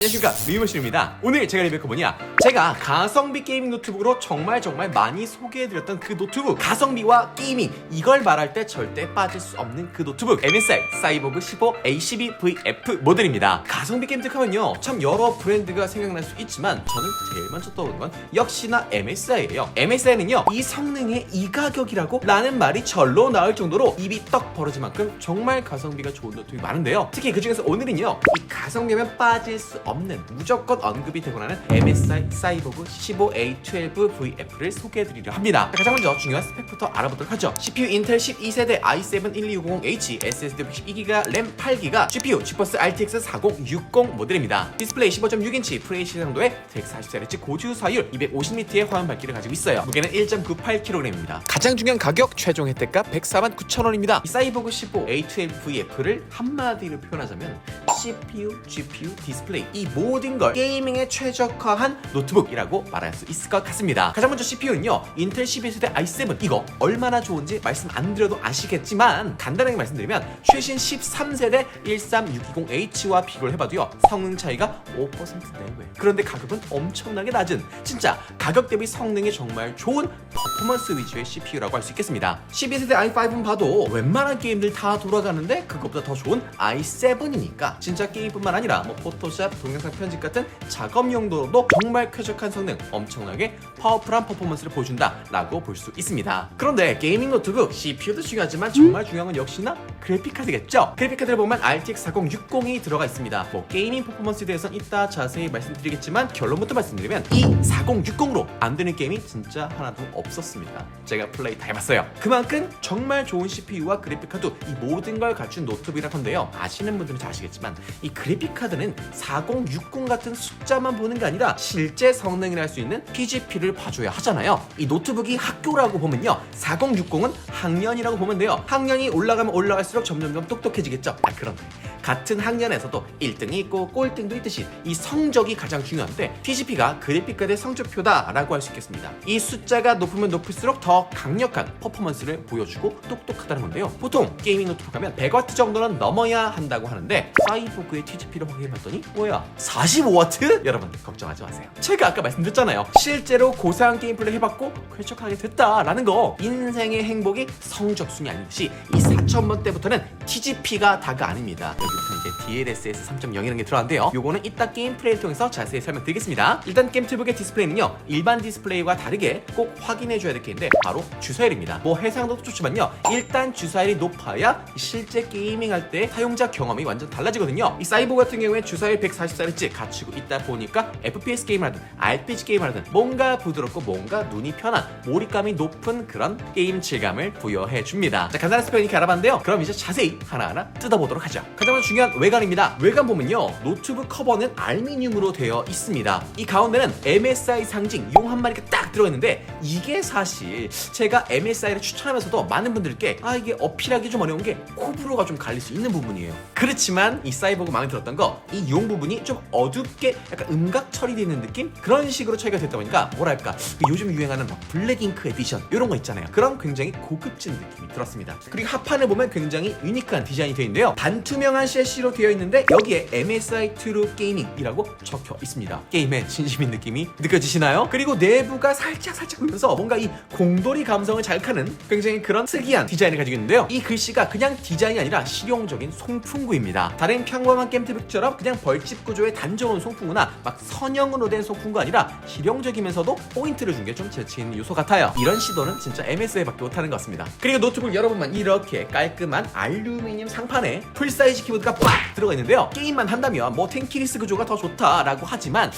안녕하십니까, 미모실입니다. 오늘 제가 리뷰할 거 뭐냐, 제가 가성비 게이밍 노트북으로 정말 많이 소개해드렸던 그 노트북, 가성비와 게이밍, 이걸 말할 때 절대 빠질 수 없는 그 노트북, MSI 사이보그 15 A12VF 모델입니다. 가성비 게임텍 하면요, 참 여러 브랜드가 생각날 수 있지만 저는 제일 먼저 떠오르는 건 역시나 MSI예요. MSI는요, 이 성능에 이 가격이라고 라는 말이 절로 나올 정도로 입이 떡 벌어질 만큼 정말 가성비가 좋은 노트북이 많은데요, 특히 그 중에서 오늘은요, 이 가성비면 빠질 수 없는, 무조건 언급이 되고 나는 MSI 사이보그 15A12VF를 소개해드리려 합니다. 가장 먼저 중요한 스펙부터 알아보도록 하죠. CPU 인텔 12세대 i7-1250H, SSD 112GB, 램 8GB, GPU 지포스 RTX 4060 모델입니다. 디스플레이 15.6인치 FHD 상도의 140Hz 고주사율 250Nm의 화면 밝기를 가지고 있어요. 무게는 1.98kg입니다. 가장 중요한 가격, 최종 혜택가 149,000원입니다. 이 사이보그 15A12VF를 한마디로 표현하자면 CPU, GPU, 디스플레이, 이 모든 걸 게이밍에 최적화한 노트북이라고 말할 수 있을 것 같습니다. 가장 먼저 CPU는요, 인텔 12세대 i7, 이거 얼마나 좋은지 말씀 안 드려도 아시겠지만 간단하게 말씀드리면 최신 13세대 13620H와 비교를 해봐도요, 성능 차이가 5% 내외. 그런데 가격은 엄청나게 낮은, 진짜 가격 대비 성능이 정말 좋은 퍼포먼스 위주의 CPU라고 할 수 있겠습니다. 12세대 i5는 봐도 웬만한 게임들 다 돌아가는데 그것보다 더 좋은 i7이니까 진짜 게임뿐만 아니라 뭐 포토샵, 동영상 편집 같은 작업 용도로도 정말 쾌적한 성능, 엄청나게 파워풀한 퍼포먼스를 보여준다 라고 볼 수 있습니다. 그런데 게이밍 노트북, CPU도 중요하지만 정말 중요한 건 역시나 그래픽카드겠죠? 그래픽카드를 보면 RTX 4060이 들어가 있습니다. 뭐 게이밍 퍼포먼스에 대해서는 이따 자세히 말씀드리겠지만 결론부터 말씀드리면 이 4060으로 안 되는 게임이 진짜 하나도 없었습니다. 제가 플레이 다 해봤어요. 그만큼 정말 좋은 CPU와 그래픽카드, 이 모든 걸 갖춘 노트북이라 건데요, 아시는 분들은 잘 아시겠지만 이 그래픽카드는 4060 같은 숫자만 보는 게 아니라 실제 성능이라 할 수 있는 PGP를 봐줘야 하잖아요. 이 노트북이 학교라고 보면요, 4060은 학년이라고 보면 돼요. 학년이 올라가면 올라갈수록 점점 똑똑해지겠죠. 그런데 같은 학년에서도 1등이 있고 꼴등도 있듯이 이 성적이 가장 중요한데, PGP가 그래픽카드의 성적표다 라고 할 수 있겠습니다. 이 숫자가 높으면 높을수록 더 강력한 퍼포먼스를 보여주고 똑똑하다는 건데요, 보통 게이밍 노트북 하면 100W 정도는 넘어야 한다고 하는데 사이보그의 TGP를 확인해봤더니 뭐야, 45W? 여러분 걱정하지 마세요. 제가 아까 말씀드렸잖아요, 실제로 고사양 게임 플레이 해봤고 쾌적하게 됐다라는 거. 인생의 행복이 성적순이 아니듯이 이 4000번 때부터는 TGP가 다가 아닙니다. 여기부터 이제 DLSS 3.0이라는 게 들어가는데요, 요거는 이따 게임 플레이를 통해서 자세히 설명드리겠습니다. 일단 게임트북의 디스플레이는요, 일반 디스플레이와 다르게 꼭 확인해줘야 될 게 있는데 바로 주사율입니다. 뭐 해상도도 좋지만요, 일단 주사율이 높아야 실제 게이밍할 때 사용자 경험이 완전 달라지거든요. 이 사이보그 같은 경우에 주사율 144Hz 갖추고 있다 보니까 FPS 게임을 하든 RPG 게임을 하든 뭔가 부드럽고 뭔가 눈이 편한, 몰입감이 높은 그런 게임 질감을 부여해줍니다. 자, 간단한 스펙 이렇게 알아봤는데요, 그럼 이제 자세히 하나하나 뜯어보도록 하죠. 가장 먼저 중요한 외관입니다. 외관 보면요, 노트북 커버는 알루미늄으로 되어 있습니다. 이 가운데는 MSI 상징 용 한 마리가 딱 들어있는데, 이게 사실 제가 MSI를 추천하면서도 많은 분들께 이게 어필하기 좀 어려운 게 호불호가 좀 갈릴 수 있는 부분이에요. 그렇지만 이 사이보그 마음에 들었던 거, 이 용 부분이 좀 어둡게 약간 음각 처리되어 있는 느낌? 그런 식으로 처리가 됐다 보니까 뭐랄까, 요즘 유행하는 막 블랙잉크 에디션 이런 거 있잖아요. 그런 굉장히 고급진 느낌이 들었습니다. 그리고 하판을 보면 굉장히 유니크한 디자인이 되어 있는데요, 반투명한 셰시로 되어 있는데 여기에 MSI 트루 게이밍이라고 적혀 있습니다. 게임에 진심인 느낌이 느껴지시나요? 그리고 내부가 살짝 보면서 뭔가 이 공돌이 감성을 자극하는 굉장히 그런 특이한 디자인을 가지고 있는데요, 이 글씨가 그냥 디자인이 아니라 실용적인 송풍구입니다. 다른 평범한 게임트북처럼 그냥 벌집 구조의 단조로운 송풍구나 막 선형으로 된 송풍구가 아니라 실용적이면서도 포인트를 준 게 좀 재치 있는 요소 같아요. 이런 시도는 진짜 MSI밖에 못하는 것 같습니다. 그리고 노트북 여러분만 이렇게 깔끔한 알루미늄 상판에 풀사이즈 키보드가 빡 들어가 있는데요, 게임만 한다면 뭐 텐키리스 구조가 더 좋다라고 하지만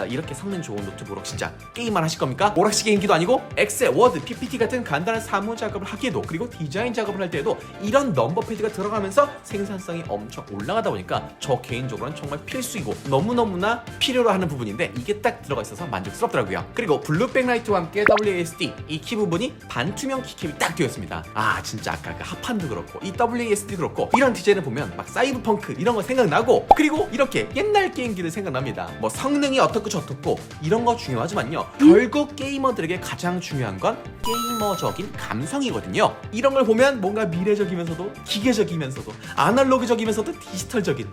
이렇게 성능 좋은 노트북으로 진짜 게임만 하실 겁니까? 오락실 게임기도 아니고 엑셀, 워드, PPT 같은 간단한 사무 작업을 하기에도, 그리고 디자인 작업을 할 때에도 이런 넘버 패드가 들어가면서 생산성이 엄청 올라가다 보니까 저 개인적으로는 정말 필수이고 너무너무나 필요로 하는 부분인데, 이게 딱 들어가 있어서 만족스럽더라고요. 그리고 블루백 라이트와 함께 WASD, 이 키 부분이 반투명 키캡이 딱 되어 있습니다. 진짜 아까 그 하판도 그렇고 이 WASD도 그렇고 이런 디자인을 보면 막 사이버펑크 이런 거 생각나고, 그리고 이렇게 옛날 게임기들 생각납니다. 뭐 성능이 어떻고 저떻고 이런 거 중요하지만요, 결국 게이머들에게 가장 중요한 건 게이머적인 감성이거든요. 이런 걸 보면 뭔가 미래적이면서도 기계적이면서도 아날로그적이면서도 디지털적인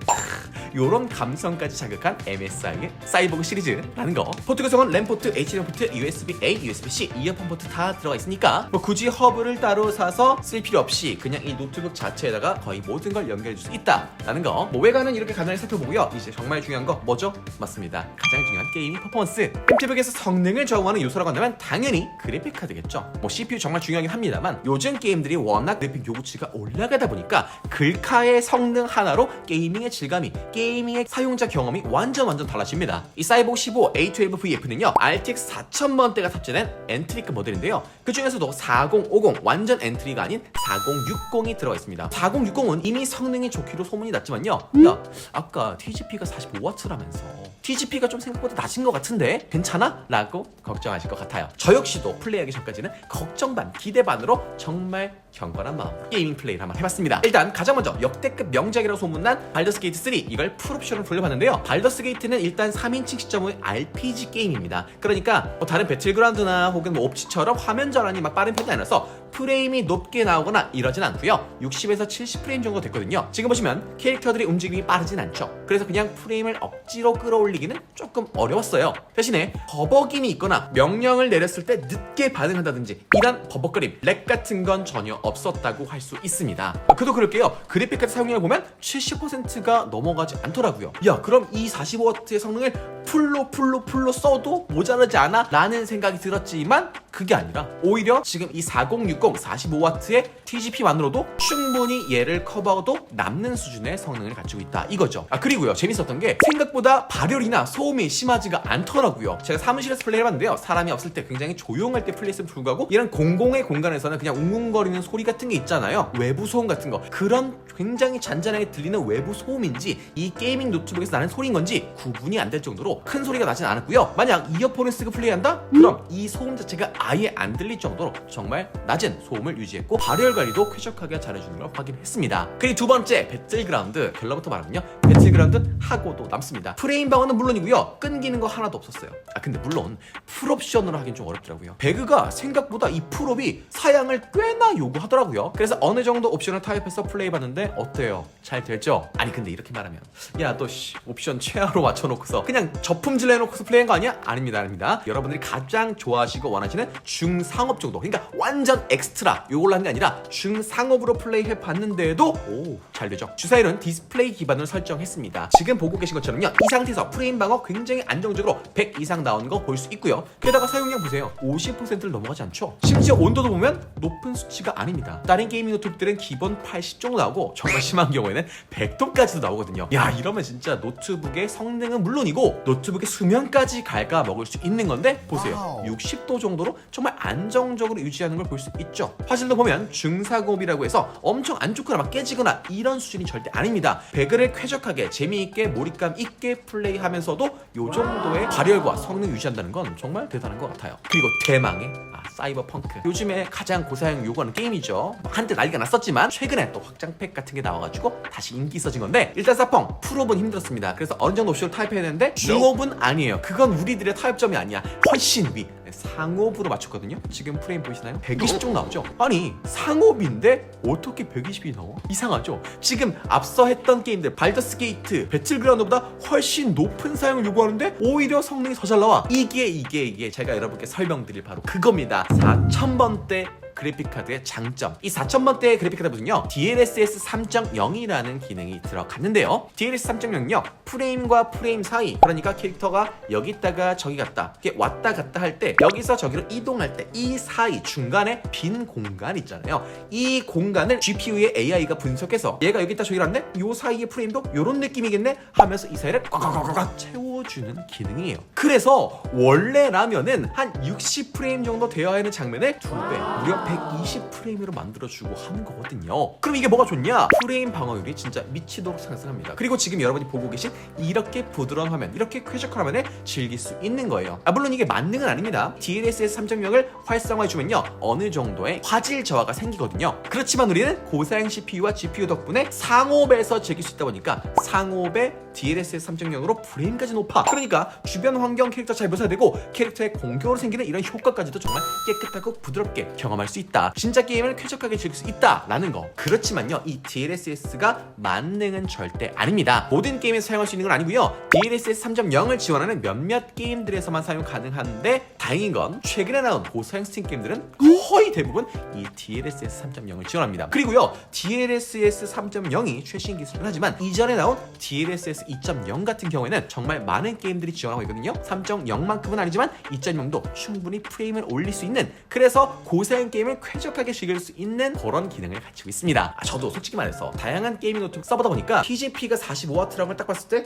요런 감성까지 자극한 MSI의 사이보그 시리즈라는 거. 포트 구성은 램 포트, HDMI 포트, USB-A, USB-C, 이어폰 포트 다 들어가 있으니까 뭐 굳이 허브를 따로 사서 쓸 필요 없이 그냥 이 노트북 자체에다가 거의 모든 걸 연결해 줄 수 있다라는 거. 뭐 외관은 이렇게 간단히 살펴보고요. 이제 정말 중요한 거 뭐죠? 맞습니다. 가장 중요한 게이밍 퍼포먼스. 노트북에서 성능을 좌우하는 요소라고 한다면 당연히 그래픽 카드겠죠. 뭐 CPU 정말 중요하긴 합니다만 요즘 게임들이 워낙 그래픽 요구치가 올라가다 보니까 글카의 성능 하나로 게이밍의 질감이, 게이밍의 사용자 경험이 완전 달라집니다. 이 사이보그 15 A12VF는요 RTX 4000번대가 탑재된 엔트리급 모델인데요. 그 중에서도 4050 완전 엔트리가 아닌 4060이 들어가 있습니다. 4060은 이미 성능이 좋기로 소문이 났지만요. 야, 아까 TGP가 45W라면서 TGP가 좀 생각보다 낮은 것 같은데 괜찮아? 라고 걱정하실 것 같아요. 저 역시도 플레이하기 전까지는 걱정 반, 기대 반으로 정말 경건한 마음으로 게이밍 플레이를 한번 해봤습니다. 일단 가장 먼저 역대급 명작이라고 소문난 발더스 게이트 3, 이걸 풀옵션으로 돌려봤는데요. 발더스 게이트는 일단 3인칭 시점의 RPG 게임입니다. 그러니까 뭐 다른 배틀그라운드나 혹은 뭐 옵치처럼 화면 전환이 막 빠른 편이 아니라서 프레임이 높게 나오거나 이러진 않고요. 60에서 70프레임 정도 됐거든요. 지금 보시면 캐릭터들의 움직임이 빠르진 않죠. 그래서 그냥 프레임을 억지로 끌어올리기는 조금 어려웠어요. 대신에 버벅임이 있거나 명령을 내렸을 때 늦게 반응한다든지 이런 버벅거림, 렉 같은 건 전혀 없었다고 할 수 있습니다. 그도 그럴게요. 그래픽카드 사용량을 보면 70%가 넘어가지 않더라고요. 야, 그럼 이 45W의 성능을 풀로 써도 모자라지 않아? 라는 생각이 들었지만 그게 아니라 오히려 지금 이 4060 45W의 TGP만으로도 충분히 얘를 커버도 남는 수준의 성능을 갖추고 있다 이거죠. 그리고요 재밌었던 게 생각보다 발열이나 소음이 심하지가 않더라고요. 제가 사무실에서 플레이를 해봤는데요. 사람이 없을 때 굉장히 조용할 때 플레이했음에도 불구하고 이런 공공의 공간에서는 그냥 웅웅거리는 소리 같은 게 있잖아요. 외부 소음 같은 거. 그런 굉장히 잔잔하게 들리는 외부 소음인지 이 게이밍 노트북에서 나는 소리인 건지 구분이 안 될 정도로 큰 소리가 나진 않았고요. 만약 이어폰을 쓰고 플레이한다? 그럼 이 소음 자체가 아예 안 들릴 정도로 정말 낮은 소음을 유지했고 발열 관리도 쾌적하게 잘해주는 걸 확인했습니다. 그리고 두 번째 배틀그라운드 결론부터 말하면요. 배틀그라운드 하고도 남습니다. 프레임 방어는 물론이고요. 끊기는 거 하나도 없었어요. 근데 물론 풀옵션으로 하긴 좀 어렵더라고요. 배그가 생각보다 이 풀옵이 사양을 꽤나 요구하더라고요. 그래서 어느 정도 옵션을 타입해서 플레이해봤는데 어때요? 잘 되죠? 아니 근데 이렇게 말하면 야 너 옵션 최하로 맞춰놓고서 그냥 저품질 내놓고서 플레이한 거 아니야? 아닙니다. 여러분들이 가장 좋아하시고 원하시는 중상업 정도, 그러니까 완전 엑스트라 요걸로 하는 게 아니라 중상업으로 플레이해봤는데도 잘 되죠. 주사일은 디스플레이 기반으로 설정했습니다. 지금 보고 계신 것처럼요. 이 상태에서 프레임 방어 굉장히 안정적으로 100 이상 나오는 거 볼 수 있고요. 게다가 사용량 보세요. 50%를 넘어가지 않죠. 심지어 온도도 보면 높은 수치가 아닙니다. 다른 게이밍 노트북들은 기본 80 정도 나오고 정말 심한 경우에는 100도까지도 나오거든요. 야, 이러면 진짜 노트북의 성능은 물론이고 노트북의 수명까지 갉아먹을 수 있는 건데 보세요. 60도 정도로 정말 안정적으로 유지하는 걸 볼 수 있죠. 화질도 보면 중사고업이라고 해서 엄청 안 좋거나 막 깨지거나 이런 수준이 절대 아닙니다. 배그를 쾌적하게 재미있게 몰입감 있게 플레이하면서도 요 정도의 발열과 성능 유지한다는 건 정말 대단한 것 같아요. 그리고 대망의 사이버펑크. 요즘에 가장 고사양 요구하는 게임이죠. 한때 난리가 났었지만 최근에 또 확장팩 같은 게 나와가지고 다시 인기 있어진 건데 일단 사펑 풀옵은 힘들었습니다. 그래서 어느 정도 옵션을 타입해야 되는데 중옵은 아니에요. 그건 우리들의 타입점이 아니야. 훨씬 위 상옵으로 맞췄거든요. 지금 프레임 보이시나요? 120 정도 나오죠? 아니 상옵인데 어떻게 120이 나와? 이상하죠? 지금 앞서 했던 게임들 발더스 게이트, 배틀그라운드보다 훨씬 높은 사양을 요구하는데 오히려 성능이 더 잘 나와. 이게 제가 여러분께 설명드릴 바로 그겁니다. 4000번대 그래픽카드의 장점. 이 4000번대의 그래픽카드는요 DLSS 3.0이라는 기능이 들어갔는데요. DLSS 3.0은요 프레임과 프레임 사이, 그러니까 캐릭터가 여기 있다가 저기 갔다 이렇게 왔다 갔다 할 때 여기서 저기로 이동할 때 이 사이 중간에 빈 공간 있잖아요. 이 공간을 GPU의 AI가 분석해서 얘가 여기 있다 저기 갔는데 요 사이의 프레임도 요런 느낌이겠네 하면서 이 사이를 꽉꽉꽉꽉 채워주는 기능이에요. 그래서 원래라면은 한 60프레임 정도 되어야 하는 장면을 2배 무려 120프레임으로 만들어주고 하는 거거든요. 그럼 이게 뭐가 좋냐? 프레임 방어율이 진짜 미치도록 상승합니다. 그리고 지금 여러분이 보고 계신 이렇게 부드러운 화면, 이렇게 쾌적한 화면을 즐길 수 있는 거예요. 물론 이게 만능은 아닙니다. DLSS 3.0을 활성화해주면요 어느 정도의 화질 저하가 생기거든요. 그렇지만 우리는 고사양 CPU와 GPU 덕분에 상옵에서 즐길 수 있다 보니까 상옵의 DLSS 3.0으로 프레임까지 높아. 그러니까 주변 환경 캐릭터 잘 묘사되고 캐릭터의 공격으로 생기는 이런 효과까지도 정말 깨끗하고 부드럽게 경험할 수 있다. 진짜 게임을 쾌적하게 즐길 수 있다라는 거. 그렇지만요, 이 DLSS가 만능은 절대 아닙니다. 모든 게임에서 사용할 수 있는 건 아니고요. DLSS 3.0을 지원하는 몇몇 게임들에서만 사용 가능한데 다행인 건 최근에 나온 고사양 스팀 게임들은 거의 대부분 이 DLSS 3.0을 지원합니다. 그리고요, DLSS 3.0이 최신 기술이긴 하지만 이전에 나온 DLSS 2.0 같은 경우에는 정말 많은 게임들이 지원하고 있거든요. 3.0만큼은 아니지만 2.0도 충분히 프레임을 올릴 수 있는, 그래서 고사양 게임을 쾌적하게 즐길 수 있는 그런 기능을 갖추고 있습니다. 저도 솔직히 말해서 다양한 게이밍 노트북 써보다 보니까 TGP가 45W라는 걸 딱 봤을 때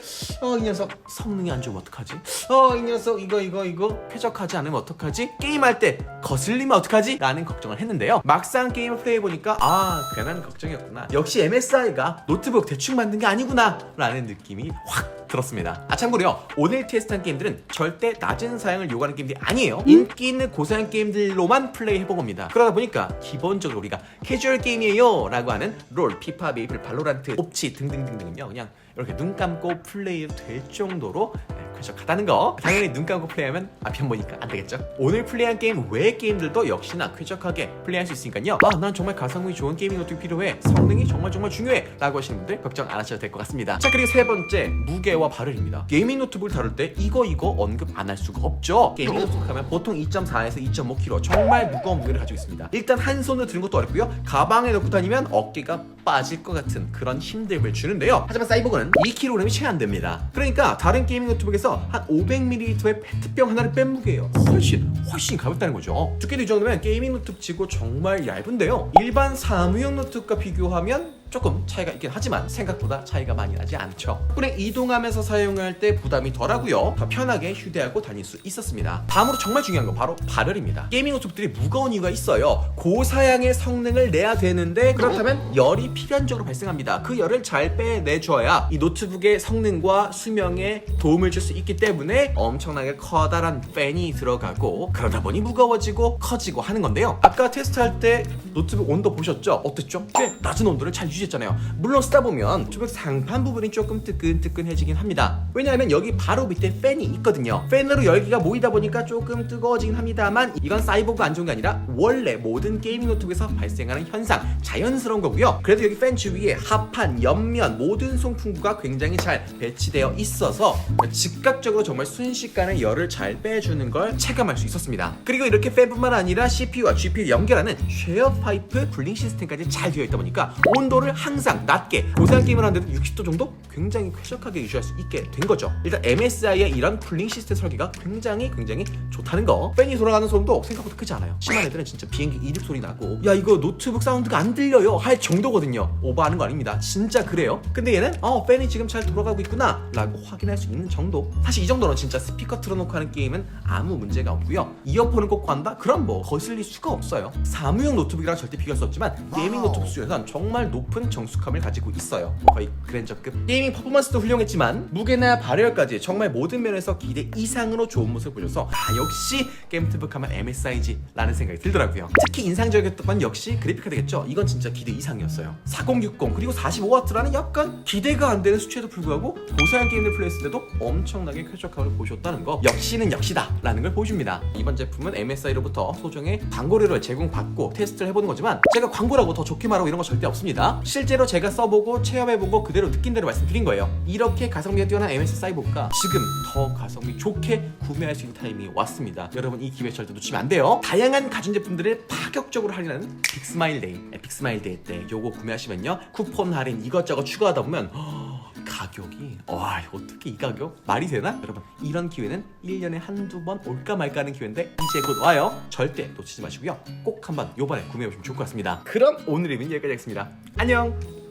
이 녀석 성능이 안 좋으면 어떡하지? 이 녀석 이거 쾌적하지 않으면 어떡하지? 게임할 때 거슬리면 어떡하지? 라는 걱정을 했는데요, 막상 게임을 플레이해보니까 괜한 걱정이었구나, 역시 MSI가 노트북 대충 만든 게 아니구나 라는 느낌이 확 들었습니다. 참고로요, 오늘 테스트한 게임들은 절대 낮은 사양을 요구하는 게임들이 아니에요. 인기 있는 고사양 게임들로만 플레이해본 겁니다. 그러다 보니까 기본적으로 우리가 캐주얼 게임이에요 라고 하는 롤, 피파, 메이플, 발로란트, 옵치 등등등등은요 그냥 이렇게 눈 감고 플레이해도 될 정도로 쾌적하다는 거. 당연히 눈 감고 플레이하면 앞편 보니까 안 되겠죠. 오늘 플레이한 게임 외의 게임들도 역시나 쾌적하게 플레이할 수 있으니까요, 난 정말 가성비 좋은 게이밍 노트북이 필요해, 성능이 정말 중요해 라고 하시는 분들 걱정 안 하셔도 될 것 같습니다. 자, 그리고 세 번째, 무게와 발열입니다. 게이밍 노트북을 다룰 때 이거 언급 안 할 수가 없죠. 게이밍 노트북 하면 보통 2.4에서 2.5kg 정말 무거운 무게를 가지고 있습니다. 일단 한 손으로 드는 것도 어렵고요, 가방에 넣고 다니면 어깨가 빠질 것 같은 그런 힘듦을 주는데요. 하지만 사이보그는 2kg이 채 안 됩니다. 그러니까 다른 게이밍 노트북에서 한 500ml의 페트병 하나를 뺀 무게예요. 훨씬 가볍다는 거죠. 두께도 이 정도면 게이밍 노트북 치고 정말 얇은데요, 일반 사무용 노트북과 비교하면 조금 차이가 있긴 하지만 생각보다 차이가 많이 나지 않죠. 덕분에 이동하면서 사용할 때 부담이 덜하고요, 더 편하게 휴대하고 다닐 수 있었습니다. 다음으로 정말 중요한 건 바로 발열입니다. 게이밍 노트북들이 무거운 이유가 있어요. 고사양의 성능을 내야 되는데 그렇다면 열이 필연적으로 발생합니다. 그 열을 잘 빼내줘야 이 노트북의 성능과 수명에 도움을 줄 수 있기 때문에 엄청나게 커다란 팬이 들어가고, 그러다 보니 무거워지고 커지고 하는 건데요, 아까 테스트할 때 노트북 온도 보셨죠? 어땠죠? 꽤 낮은 온도를 잘 유지했잖아요. 물론 쓰다 보면 노트북 상판 부분이 조금 뜨끈뜨끈해지긴 합니다. 왜냐하면 여기 바로 밑에 팬이 있거든요. 팬으로 열기가 모이다 보니까 조금 뜨거워지긴 합니다만 이건 사이보그가 안 좋은 게 아니라 원래 모든 게이밍 노트북에서 발생하는 현상, 자연스러운 거고요. 그래도 여기 팬 주위에 하판, 옆면 모든 송풍구가 굉장히 잘 배치되어 있어서 즉각적으로 정말 순식간에 열을 잘 빼주는 걸 체감할 수 있었습니다. 그리고 이렇게 팬뿐만 아니라 CPU와 GPU를 연결하는 쉐어 파이프 쿨링 시스템까지 잘 되어 있다 보니까 온도를 항상 낮게, 고사양 게임을 하는데도 60도 정도 굉장히 쾌적하게 유지할 수 있게 된 거죠. 일단 MSI의 이런 쿨링 시스템 설계가 굉장히 좋다는 거. 팬이 돌아가는 소음도 생각보다 크지 않아요. 심한 애들은 진짜 비행기 이륙 소리 나고 야 이거 노트북 사운드가 안 들려요 할 정도거든요. 오버하는 거 아닙니다. 진짜 그래요. 근데 얘는 팬이 지금 잘 돌아가고 있구나 라고 확인할 수 있는 정도. 사실 이 정도는 진짜 스피커 틀어놓고 하는 게임은 아무 문제가 없고요. 이어폰을 꽂고 한다? 그럼 뭐 거슬릴 수가 없어요. 사무용 노트북이랑 절대 비교할 수 없지만 게이밍 노트북 수준에선 정말 높은 정숙함을 가지고 있어요. 거의 그랜저급. 게이밍 퍼포먼스도 훌륭했지만 무게나 발열까지 정말 모든 면에서 기대 이상으로 좋은 모습을 보여줘서 역시 게임 노트북 하면 MSI지 라는 생각이 들더라고요. 특히 인상적이었던 건 역시 그래픽카드겠죠. 이건 진짜 기대 이상이었어요. 4060 그리고 45W라는 약간 기대가 안 되는 수치에도 불구하고 고사양 게임을 플레이했을 때도 엄청나게 쾌적함을 보여줬다는 거, 역시는 역시다 라는 걸 보여줍니다. 이번 제품은 MSI로부터 소정의 광고료를 제공받고 테스트를 해보는 거지만 제가 광고라고 더 좋게 말하고 이런 거 절대 없습니다. 실제로 제가 써보고 체험해보고 그대로 느낀 대로 말씀드린 거예요. 이렇게 가성비가 뛰어난 MS 사이보그가 지금 더 가성비 좋게 구매할 수 있는 타이밍이 왔습니다. 여러분 이 기회 절대 놓치면 안 돼요. 다양한 가전제품들을 파격적으로 할인하는 빅스마일데이, 에픽스마일데이 때 요거 구매하시면요 쿠폰 할인 이것저것 추가하다 보면 가격이 어떻게 이 가격? 말이 되나? 여러분 이런 기회는 1년에 한두 번 올까 말까 하는 기회인데 이제 곧 와요. 절대 놓치지 마시고요. 꼭 한번 요번에 구매해보시면 좋을 것 같습니다. 그럼 오늘 리뷰는 여기까지 하겠습니다. 안녕!